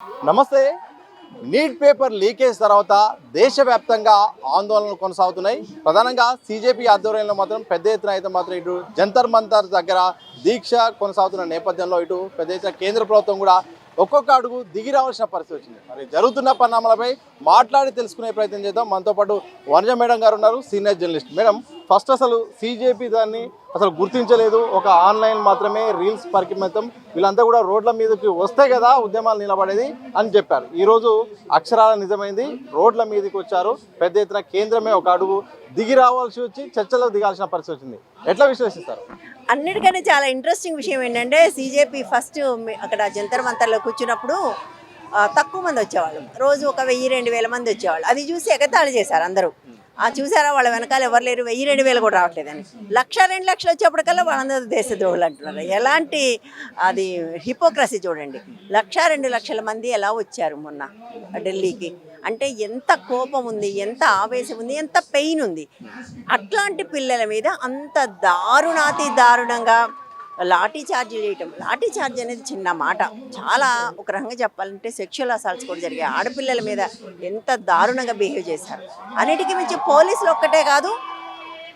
నమస్తే. Neat paper leakage తర్వాత దేశవ్యాప్తంగా ఆందోళనలు కొనసాగుతున్నాయి. ప్రధానంగా సీజేపీ ఆధ్వర్యంలో మాత్రం పెద్ద ఎత్తున అయితే మాత్రం ఇటు జంతర్ మంతర్ దగ్గర దీక్ష కొనసాగుతున్న నేపథ్యంలో ఇటు పెద్ద ఎత్తున కేంద్ర ప్రభుత్వం కూడా ఒక్కొక్క అడుగు దిగి రావాల్సిన పరిస్థితి వచ్చింది. మరి జరుగుతున్న పరిణామాలపై మాట్లాడి తెలుసుకునే ప్రయత్నం చేద్దాం. మనతో పాటు వనజ మేడం గారు ఉన్నారు, సీనియర్ జర్నలిస్ట్. మేడం, ఫస్ట్ అసలు సీజేపీ దాన్ని అసలు గుర్తించలేదు, ఒక ఆన్లైన్ మాత్రమే రీల్స్ పరిమితం, వీళ్ళంతా కూడా రోడ్ల మీదకి వస్తే కదా ఉద్యమాలు నిలబడేది అని చెప్పారు. ఈరోజు అక్షరాల నిజమైంది, రోడ్ల మీదకి వచ్చారు. పెద్ద ఎత్తున కేంద్రమే ఒక అడుగు దిగి రావాల్సి వచ్చి చర్చలకు దిగాల్సిన పరిస్థితి వచ్చింది. ఎట్లా విశ్లేషిస్తారు? అన్నిటికన్నా చాలా ఇంట్రెస్టింగ్ విషయం ఏంటంటే సీజేపీ ఫస్ట్ అక్కడ జంతర్ మంతర్లో కూర్చున్నప్పుడు తక్కువ మంది వచ్చేవాళ్ళు, రోజు ఒక 1000-2000 మంది వచ్చేవాళ్ళు. అది చూసి ఎగతాళి చేశారు అందరూ. చూసారా వాళ్ళ వెనకాల ఎవరు లేరు, 1000-2000 కూడా రావట్లేదని. 1,00,000-2 లక్షలు వచ్చేప్పటికల్లా వాళ్ళందరూ దేశద్రోహులు అంటున్నారు. ఎలాంటి అది హిపోక్రసీ చూడండి. 1,00,000-2 లక్షల మంది ఎలా వచ్చారు మొన్న ఢిల్లీకి అంటే ఎంత కోపం ఉంది, ఎంత ఆవేశం ఉంది, ఎంత పెయిన్ ఉంది. అట్లాంటి పిల్లల మీద అంత దారుణంగా లాఠీ చార్జ్ చేయటం. లాఠీ చార్జ్ అనేది చిన్న మాట, చాలా ఒక రకంగా చెప్పాలంటే సెక్షువల్ అసాల్ట్స్ కూడా జరిగాయి. ఆడపిల్లల మీద ఎంత దారుణంగా బిహేవ్ చేశారు. అన్నిటికీ మించి పోలీసులు ఒక్కటే కాదు,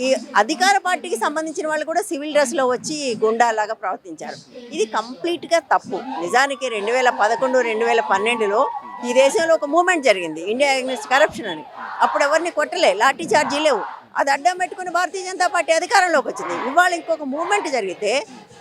ఈ అధికార పార్టీకి సంబంధించిన వాళ్ళు కూడా సివిల్ డ్రెస్లో వచ్చి గుండాలాగా ప్రవర్తించారు. ఇది కంప్లీట్గా తప్పు. నిజానికి 2011-2012లో ఈ దేశంలో ఒక మూమెంట్ జరిగింది, ఇండియా అగైన్స్ట్ కరప్షన్ అని. అప్పుడు ఎవరిని కొట్టలే, లాఠీ చార్జీ లేవు. అది అడ్డం పెట్టుకుని భారతీయ జనతా పార్టీ అధికారంలోకి వచ్చింది. ఇవాళ ఇంకొక మూమెంట్ జరిగితే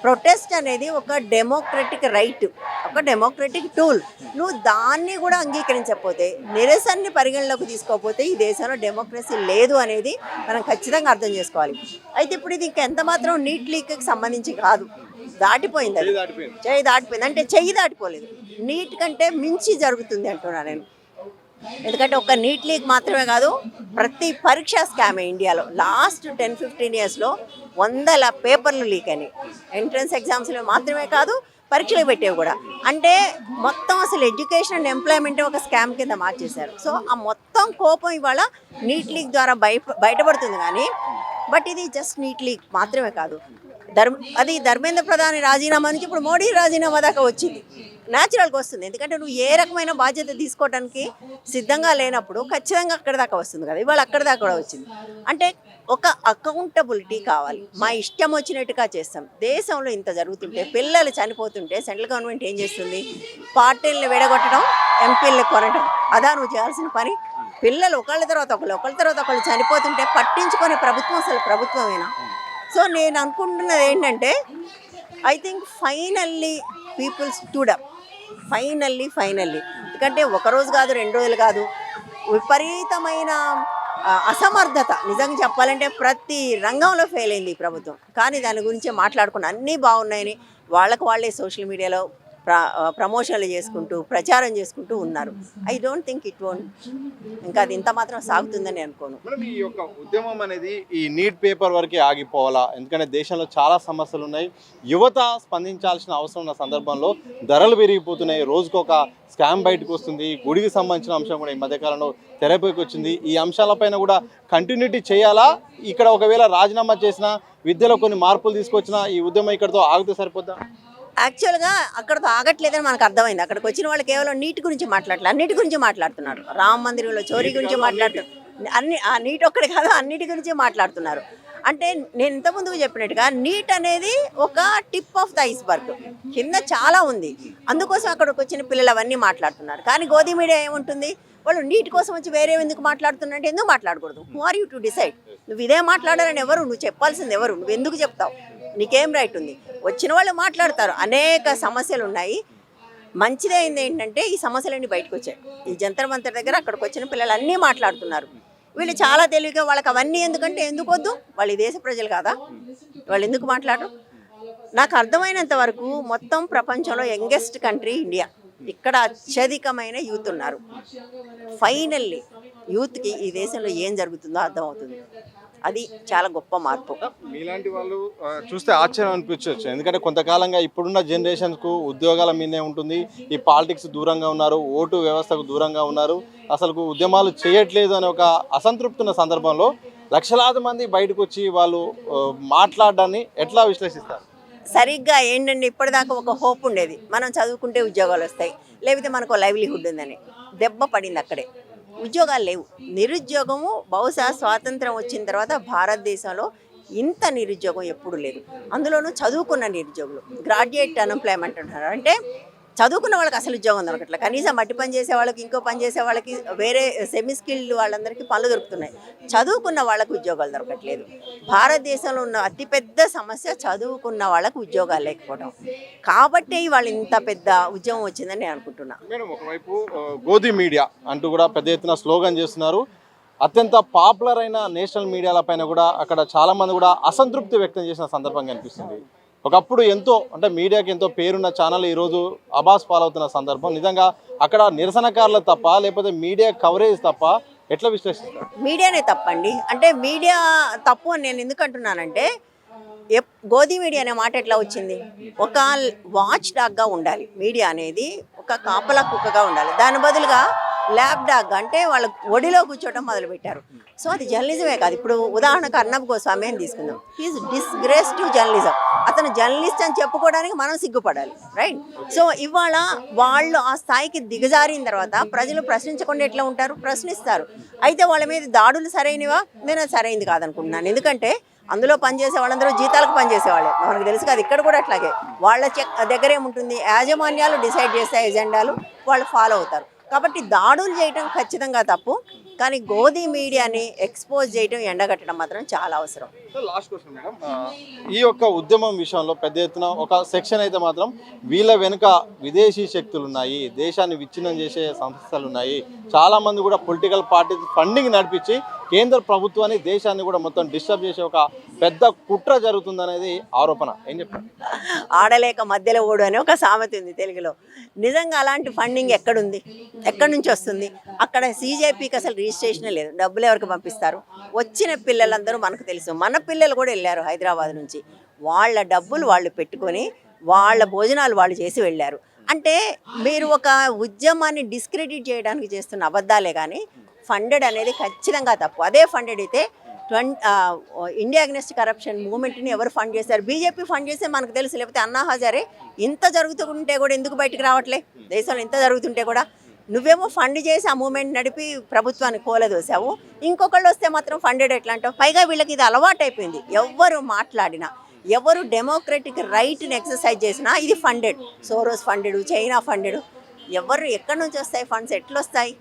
ప్రొటెస్ట్ అనేది ఒక డెమోక్రటిక్ రైట్, ఒక డెమోక్రటిక్ టూల్. నువ్వు దాన్ని కూడా అంగీకరించకపోతే, నిరసనని పరిగణలోకి తీసుకోకపోతే ఈ దేశంలో డెమోక్రసీ లేదు అనేది మనం ఖచ్చితంగా అర్థం చేసుకోవాలి. అయితే ఇప్పుడు ఇది ఇంకెంత మాత్రం నీట్ లీక్కి సంబంధించి కాదు, దాటిపోయింది. అది చెయ్యి దాటిపోయింది అంటే చెయ్యి దాటిపోలేదు, నీట్ కంటే మించి జరుగుతుంది అంటున్నా నేను. ఎందుకంటే ఒక నీట్ లీక్ మాత్రమే కాదు, ప్రతి పరీక్ష స్కామే ఇండియాలో. లాస్ట్ 10-15 ఇయర్స్లో 100 పేపర్లు లీక్ అయినాయి. ఎంట్రన్స్ ఎగ్జామ్స్లో మాత్రమే కాదు, పరీక్షలు పెట్టేవి కూడా. అంటే మొత్తం అసలు ఎడ్యుకేషన్ అండ్ ఎంప్లాయ్మెంట్ ఒక స్కామ్ కింద మార్చేశారు. సో ఆ మొత్తం కోపం ఇవాళ నీట్ లీక్ ద్వారా బయటపడుతుంది. కానీ బట్ ఇది జస్ట్ నీట్ లీక్ మాత్రమే కాదు, అది ధర్మేంద్ర ప్రధాని రాజీనామా నుంచి ఇప్పుడు మోడీ రాజీనామా దాకా వచ్చింది. న్యాచురల్గా వస్తుంది, ఎందుకంటే నువ్వు ఏ రకమైన బాధ్యత తీసుకోవడానికి సిద్ధంగా లేనప్పుడు ఖచ్చితంగా అక్కడ దాకా వస్తుంది కదా. ఇవాళ అక్కడ దాకా కూడా వచ్చింది. అంటే ఒక అకౌంటబిలిటీ కావాలి. మా ఇష్టం వచ్చినట్టుగా చేస్తాం. దేశంలో ఇంత జరుగుతుంటే, పిల్లలు చనిపోతుంటే సెంట్రల్ గవర్నమెంట్ ఏం చేస్తుంది? పార్టీలను విడగొట్టడం, ఎంపీలను కొనడం. అదా నువ్వు చేయాల్సిన పని? పిల్లలు ఒకళ్ళ తర్వాత ఒకళ్ళు చనిపోతుంటే పట్టించుకునే ప్రభుత్వం అసలు ప్రభుత్వమేనా? సో నేను అనుకుంటున్నది ఏంటంటే, I think finally people stood up. Finally ఎందుకంటే ఒకరోజు కాదు, 2 రోజులు కాదు, విపరీతమైన అసమర్థత. నిజంగా చెప్పాలంటే ప్రతి రంగంలో ఫెయిల్ అయింది ఈ ప్రభుత్వం. కానీ దాని గురించి మాట్లాడుకుని అన్నీ బాగున్నాయని వాళ్ళే సోషల్ మీడియాలో ప్రమోషన్లు చేసుకుంటూ ప్రచారం చేసుకుంటూ ఉన్నారు. I don't think it won't, ఇంకా అది ఇంత మాత్రం సాగుతుందని అనుకోను. మేడం, ఈ యొక్క ఉద్యమం అనేది ఈ నీట్ పేపర్ వరకే ఆగిపోవాలా? ఎందుకంటే దేశంలో చాలా సమస్యలు ఉన్నాయి, యువత స్పందించాల్సిన అవసరం ఉన్న సందర్భంలో ధరలు పెరిగిపోతున్నాయి, రోజుకొక స్కామ్ బయటకు వస్తుంది, గుడికి సంబంధించిన అంశం కూడా ఈ మధ్యకాలంలో తెరపైకి వచ్చింది. ఈ అంశాలపైన కూడా కంటిన్యూటీ చేయాలా? ఇక్కడ ఒకవేళ రాజీనామా చేసినా, విద్యలో కొన్ని మార్పులు తీసుకొచ్చినా ఈ ఉద్యమం ఇక్కడితో ఆగితే సరిపోద్దా? యాక్చువల్గా అక్కడితో ఆగట్లేదని మనకు అర్థమైంది. అక్కడికి వచ్చిన వాళ్ళు కేవలం నీట్ గురించి మాట్లాడలేదు, అన్నిటి గురించి మాట్లాడుతున్నారు. రామ మందిరంలో చోరీ గురించి మాట్లాడుతున్నారు, ఆ నీట్ ఒక్కటి కాదు అన్నిటి గురించి మాట్లాడుతున్నారు. అంటే నేను ఇంతకుముందుకు చెప్పినట్టుగా నీట్ అనేది ఒక టిప్ ఆఫ్ ద ఐస్బర్గ్, కింద చాలా ఉంది. అందుకోసం అక్కడికి వచ్చిన పిల్లలు అవన్నీ మాట్లాడుతున్నారు. కానీ గోధి మీడియా ఏముంటుంది, వాళ్ళు నీట్ కోసం వచ్చి వేరే ఎందుకు మాట్లాడుతున్నట్టు, ఎందుకు మాట్లాడకూడదు? Who are you to decide? నువ్వు ఇదే మాట్లాడాలని ఎవరు? నువ్వు చెప్పాల్సింది ఎవరు? నువ్వు ఎందుకు చెప్తావు? నీకేం రైట్ ఉంది? వచ్చిన వాళ్ళు మాట్లాడతారు. అనేక సమస్యలు ఉన్నాయి. మంచిదైంది ఏంటంటే ఈ సమస్యలన్నీ బయటకు వచ్చాయి. ఈ జంతర్ మంతర్ దగ్గర అక్కడికి వచ్చిన పిల్లలు అన్నీ మాట్లాడుతున్నారు. వీళ్ళు చాలా తెలివిగా వాళ్ళకి అవన్నీ ఎందుకంటే ఎందుకు వద్దు? వాళ్ళు ఈ దేశ ప్రజలు కాదా? వాళ్ళు ఎందుకు మాట్లాడరు? నాకు అర్థమైనంత వరకు మొత్తం ప్రపంచంలో యంగెస్ట్ కంట్రీ ఇండియా. ఇక్కడ అత్యధికమైన యూత్ ఉన్నారు. ఫైనల్లీ యూత్కి ఈ దేశంలో ఏం జరుగుతుందో అర్థమవుతుంది. అది చాలా గొప్ప మార్పు. మీలాంటి వాళ్ళు చూస్తే ఆశ్చర్యం అనిపించవచ్చు. ఎందుకంటే కొంతకాలంగా ఇప్పుడున్న జనరేషన్కు ఉద్యోగాల మీదే ఉంటుంది, ఈ పాలిటిక్స్ దూరంగా ఉన్నారు, ఓటు వ్యవస్థకు దూరంగా ఉన్నారు, అసలు ఉద్యమాలు చేయట్లేదు అనే ఒక అసంతృప్తి ఉన్న సందర్భంలో లక్షలాది మంది బయటకు వచ్చి వాళ్ళు మాట్లాడడాన్ని ఎట్లా విశ్లేషిస్తారు? సరిగ్గా ఏంటంటే ఇప్పటిదాకా ఒక హోప్ ఉండేది, మనం చదువుకుంటే ఉద్యోగాలు వస్తాయి, లేకపోతే మనకు లైవ్లీహుడ్ ఉందని. దెబ్బ పడింది అక్కడే. ఉద్యోగాలు లేవు. నిరుద్యోగము బహుశా స్వాతంత్రం వచ్చిన తర్వాత భారతదేశంలో ఇంత నిరుద్యోగం ఎప్పుడు లేదు. అందులోనూ చదువుకున్న నిరుద్యోగులు, గ్రాడ్యుయేట్ అన్ఎంప్లాయ్మెంట్ అంటున్నారు. అంటే చదువుకున్న వాళ్ళకి అసలు ఉద్యోగం దొరకట్లేదు. కనీసం మట్టి పని చేసే వాళ్ళకి, ఇంకో పని చేసే వాళ్ళకి, వేరే సెమీ స్కిల్డ్ వాళ్ళందరికీ పనులు దొరుకుతున్నాయి. చదువుకున్న వాళ్ళకి ఉద్యోగాలు దొరకట్లేదు. భారతదేశంలో ఉన్న అతిపెద్ద సమస్య చదువుకున్న వాళ్ళకి ఉద్యోగాలు లేకపోవడం. కాబట్టి వాళ్ళు ఇంత పెద్ద ఉద్యమం వచ్చిందని నేను అనుకుంటున్నాను. మేడం, ఒకవైపు గోధి మీడియా అంటూ కూడా పెద్ద ఎత్తున స్లోగన్ చేస్తున్నారు. అత్యంత పాపులర్ అయిన నేషనల్ మీడియాల పైన కూడా అక్కడ చాలామంది కూడా అసంతృప్తి వ్యక్తం చేసిన సందర్భం కనిపిస్తుంది. ఒకప్పుడు ఎంతో అంటే మీడియాకి ఎంతో పేరున్న ఛానల్ ఈరోజు అబాస్ పాలవుతున్న సందర్భం. నిజంగా అక్కడ నిరసనకారులు తప్ప, లేకపోతే మీడియా కవరేజ్ తప్ప, ఎట్లా విశ్లేషిస్తారు? మీడియానే తప్పండి. అంటే మీడియా తప్పు అని నేను ఎందుకు అంటున్నానంటే, గోధి మీడియా అనే మాట ఎట్లా వచ్చింది? ఒక వాచ్ డాగ్గా ఉండాలి మీడియా అనేది, ఒక కాపలా కుక్కగా ఉండాలి. దాని బదులుగా ల్యాబ్ డాగ్ అంటే వాళ్ళ ఒడిలో కూర్చోవడం మొదలుపెట్టారు. సో అది జర్నలిజమే కాదు. ఇప్పుడు ఉదాహరణకు అర్నబ్ గోస్వామి అని తీసుకుందాం. He's disgrace to journalism. అతను జర్నలిస్ట్ అని చెప్పుకోవడానికి మనం సిగ్గుపడాలి, రైట్? సో ఇవాళ వాళ్ళు ఆ స్థాయికి దిగజారిన తర్వాత ప్రజలు ప్రశ్నించకుండా ఎట్లా ఉంటారు? ప్రశ్నిస్తారు. అయితే వాళ్ళ మీద దాడులు సరైనవా? నేను అది సరైనది కాదనుకుంటున్నాను. ఎందుకంటే అందులో పనిచేసే వాళ్ళందరూ జీతాలకు పనిచేసేవాళ్ళే. మనకు తెలుసు కదా, ఇక్కడ కూడా అట్లాగే. వాళ్ళ దగ్గర ఏముంటుంది? యాజమాన్యాలు డిసైడ్ చేసే ఎజెండాలు వాళ్ళు ఫాలో అవుతారు. కాబట్టి దాడులు చేయడం ఖచ్చితంగా తప్పు. కానీ గోధి మీడియాని ఎక్స్పోజ్ చేయడం, ఎండగట్టడం మాత్రం చాలా అవసరం. లాస్ట్ క్వశ్చన్ మేడం, ఈ యొక్క ఉద్యమం విషయంలో పెద్ద ఎత్తున ఒక సెక్షన్ అయితే మాత్రం వీళ్ళ వెనుక విదేశీ శక్తులు ఉన్నాయి, దేశాన్ని విచ్ఛిన్నం చేసే సంస్థలు ఉన్నాయి, చాలామంది కూడా పొలిటికల్ పార్టీ ఫండింగ్ నడిపించి కేంద్ర ప్రభుత్వాన్ని, దేశాన్ని కూడా మొత్తం డిస్టర్బ్ చేసే ఒక పెద్ద కుట్ర జరుగుతుందనేది ఆరోపణ. ఏం చెప్తారు? ఆడలేక మధ్యలో ఓడు అని ఒక సామెత ఉంది తెలుగులో. నిజంగా అలాంటి ఫండింగ్ ఎక్కడుంది? ఎక్కడి నుంచి వస్తుంది? అక్కడ సీజేపీకి అసలు రిజిస్ట్రేషనే లేదు. డబ్బులు ఎవరికి పంపిస్తారు? వచ్చిన పిల్లలందరూ మనకు తెలుసు. మన పిల్లలు కూడా వెళ్ళారు హైదరాబాద్ నుంచి. వాళ్ళ డబ్బులు వాళ్ళు పెట్టుకొని వాళ్ళ భోజనాలు వాళ్ళు చేసి వెళ్ళారు. అంటే మీరు ఒక ఉద్యమాన్ని డిస్క్రెడిట్ చేయడానికి చేస్తున్న అబద్ధాలే కానీ ఫండెడ్ అనేది ఖచ్చితంగా తప్పు. అదే ఫండెడ్ అయితే ఇండియా అగెన్స్ట్ కరప్షన్ మూవ్మెంట్ని ఎవరు ఫండ్ చేశారు? బీజేపీ ఫండ్ చేస్తే మనకు తెలుసు. లేకపోతే అన్నా హజారే ఇంత జరుగుతుంటే కూడా ఎందుకు బయటకు రావట్లే? దేశంలో ఇంత జరుగుతుంటే కూడా నువ్వేమో ఫండ్ చేసి ఆ మూమెంట్ నడిపి ప్రభుత్వాన్ని కూలదోసావు. ఇంకొకళ్ళు వస్తే మాత్రం ఫండెడ్ ఎట్లా అంటావు? పైగా వీళ్ళకి ఇది అలవాటు అయిపోయింది. ఎవరు మాట్లాడినా, ఎవరు డెమోక్రటిక్ రైట్ని ఎక్సర్సైజ్ చేసినా ఇది funded. Soros funded, China funded. ఎవరు ఎక్కడి నుంచి వస్తాయి ఫండ్స్? ఎట్లా వస్తాయి?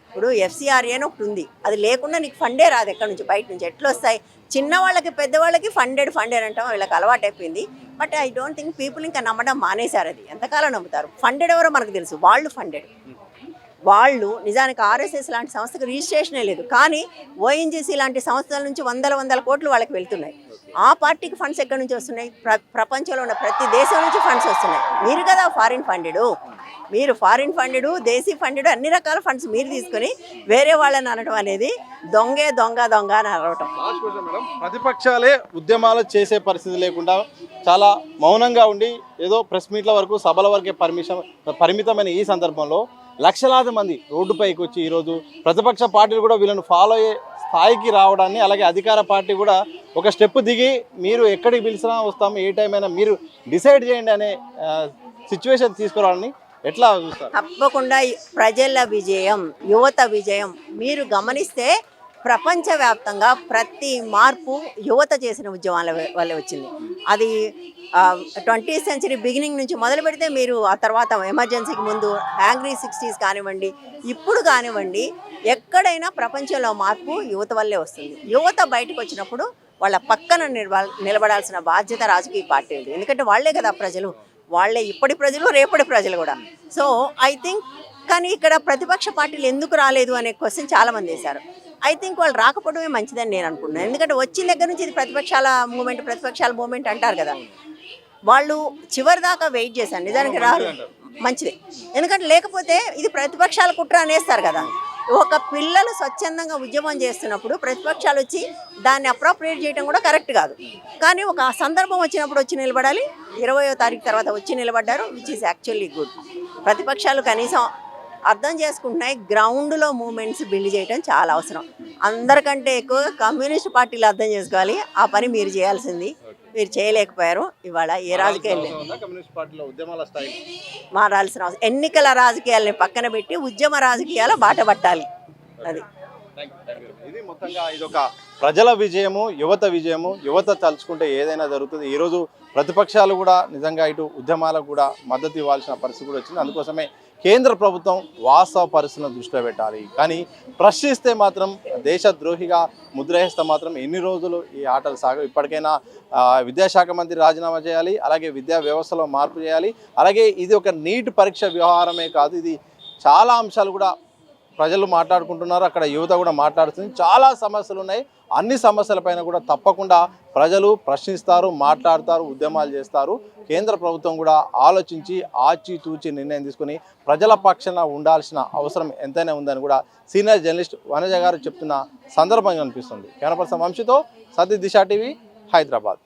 ఇప్పుడు ఎఫ్సిఆర్ఏ అని ఒకటి ఉంది. అది లేకుండా నీకు ఫండే రాదు ఎక్కడి నుంచి, బయట నుంచి. ఎట్లా వస్తాయి? చిన్నవాళ్ళకి పెద్దవాళ్ళకి ఫండెడ్ అంటాం. వీళ్ళకి అలవాటు అయిపోయింది. But I don't think people ఇంకా నమ్మడం మానేశారు. అది ఎంతకాలం నమ్ముతారు? ఫండెడ్ ఎవరో మనకు తెలుసు. వాళ్ళు ఫండెడ్. వాళ్ళు నిజానికి ఆర్ఎస్ఎస్ లాంటి సంస్థకు రిజిస్ట్రేషనే లేదు. కానీ ఓఎన్జీసీ లాంటి సంస్థల నుంచి వందల కోట్లు వాళ్ళకి వెళ్తున్నాయి. ఆ పార్టీకి ఫండ్స్ ఎక్కడి నుంచి వస్తున్నాయి? ప్రపంచంలో ఉన్న ప్రతి దేశం నుంచి ఫండ్స్ వస్తున్నాయి. మీరు కదా ఫారిన్ ఫండెడ్. మీరు ఫారిన్ ఫండెడ్, దేశీ ఫండెడ్, అన్ని రకాల ఫండ్స్ మీరు తీసుకొని వేరే వాళ్ళని అనడం అనేది దొంగ అని అనడం. ప్రతిపక్షాలే ఉద్యమాలు చేసే పరిస్థితి లేకుండా చాలా మౌనంగా ఉండి ఏదో ప్రెస్ మీట్ల వరకు, సభల వరకే పరిమితమైన ఈ సందర్భంలో లక్షలాది మంది రోడ్డుపైకి వచ్చి ఈరోజు ప్రతిపక్ష పార్టీలు కూడా వీళ్ళని ఫాలో అయ్యే స్థాయికి రావడాన్ని, అలాగే అధికార పార్టీ కూడా ఒక స్టెప్ దిగి మీరు ఎక్కడికి పిలిచినా వస్తాము, ఏ టైం అయినా మీరు డిసైడ్ చేయండి అనే సిచ్యువేషన్ తీసుకురావాలని ఎట్లా చూస్తారు? తప్పకుండా ప్రజల విజయం, యువత విజయం. మీరు గమనిస్తే ప్రపంచవ్యాప్తంగా ప్రతి మార్పు యువత చేసిన ఉద్యమాల వల్ల వచ్చింది. అది 20th సెంచరీ బిగినింగ్ నుంచి మొదలు పెడితే మీరు ఆ తర్వాత ఎమర్జెన్సీకి ముందు యాంగ్రీ 60s కానివ్వండి, ఇప్పుడు కానివ్వండి, ఎక్కడైనా ప్రపంచంలో మార్పు యువత వల్లే వస్తుంది. యువత బయటకు వచ్చినప్పుడు వాళ్ళ పక్కన నిలబడాల్సిన బాధ్యత రాజకీయ పార్టీలు. ఎందుకంటే వాళ్లే కదా ప్రజలు. వాళ్ళే ఇప్పటి ప్రజలు, రేపటి ప్రజలు కూడా. సో ఐ థింక్ కానీ ఇక్కడ ప్రతిపక్ష పార్టీలు ఎందుకు రాలేదు అనే క్వశ్చన్ చాలామంది వేశారు. ఐ థింక్ వాళ్ళు రాకపోవడమే మంచిదని నేను అనుకుంటున్నాను. ఎందుకంటే వచ్చిన దగ్గర నుంచి ఇది ప్రతిపక్షాల మూమెంట్ అంటారు కదా, వాళ్ళు చివరి దాకా వెయిట్ చేశారు. నిజానికి రాదు, మంచిదే. ఎందుకంటే లేకపోతే ఇది ప్రతిపక్షాల కుట్ర అనేస్తారు కదా. ఒక పిల్లలు స్వచ్ఛందంగా ఉద్యమం చేస్తున్నప్పుడు ప్రతిపక్షాలు వచ్చి దాన్ని అప్రోప్రియేట్ చేయడం కూడా కరెక్ట్ కాదు. కానీ ఒక సందర్భం వచ్చినప్పుడు వచ్చి నిలబడాలి. 20వ తారీఖు తర్వాత వచ్చి నిలబడ్డారు, విచ్ ఈజ్ యాక్చువల్లీ గుడ్. ప్రతిపక్షాలు కనీసం అర్థం చేసుకుంటున్నాయి. గ్రౌండ్లో మూమెంట్స్ బిల్డ్ చేయడం చాలా అవసరం. అందరికంటే ఎక్కువ కమ్యూనిస్ట్ పార్టీలు అర్థం చేసుకోవాలి. ఆ పని మీరు చేయాల్సింది. మీరు చేయలేకపోయారు. ఇవాళ ఏ రాజకీయాలు లేవు. కమ్యూనిస్ట్ పార్టీలో ఉద్యమాల స్థాయి మారాల్సిన అవసరం, ఎన్నికల రాజకీయాలని పక్కన పెట్టి ఉద్యమ రాజకీయాల బాట పట్టాలి. అది ఇది మొత్తంగా ఇదొక ప్రజల విజయము, యువత విజయము. యువత తలుచుకుంటే ఏదైనా జరుగుతుంది. ఈరోజు ప్రతిపక్షాలు కూడా నిజంగా ఇటు ఉద్యమాలకు కూడా మద్దతు ఇవ్వాల్సిన పరిస్థితి కూడా వచ్చింది. అందుకోసమే కేంద్ర ప్రభుత్వం వాస్తవ పరిస్థితులను దృష్టిలో పెట్టాలి. కానీ ప్రశ్నిస్తే మాత్రం దేశద్రోహిగా ముద్రేస్తే మాత్రం ఎన్ని రోజులు ఈ ఆటలు సాగవు. ఇప్పటికైనా విద్యాశాఖ మంత్రి రాజీనామా చేయాలి, అలాగే విద్యా వ్యవస్థలో మార్పు చేయాలి. అలాగే ఇది ఒక నీట్ పరీక్ష వ్యవహారమే కాదు, ఇది చాలా అంశాలు కూడా ప్రజలు మాట్లాడుకుంటున్నారు, అక్కడ యువత కూడా మాట్లాడుతుంది. చాలా సమస్యలు ఉన్నాయి. అన్ని సమస్యలపైన కూడా తప్పకుండా ప్రజలు ప్రశ్నిస్తారు, మాట్లాడతారు, ఉద్యమాలు చేస్తారు. కేంద్ర ప్రభుత్వం కూడా ఆలోచించి ఆచితూచి నిర్ణయం తీసుకుని ప్రజల పక్షాన ఉండాల్సిన అవసరం ఎంతైనా ఉందని కూడా సీనియర్ జర్నలిస్ట్ వనజ గారు చెప్తున్న సందర్భంగా అనిపిస్తుంది. కెమెరా పర్సన్ వంశీతో సతీష్ దిశ టీవీ, హైదరాబాద్.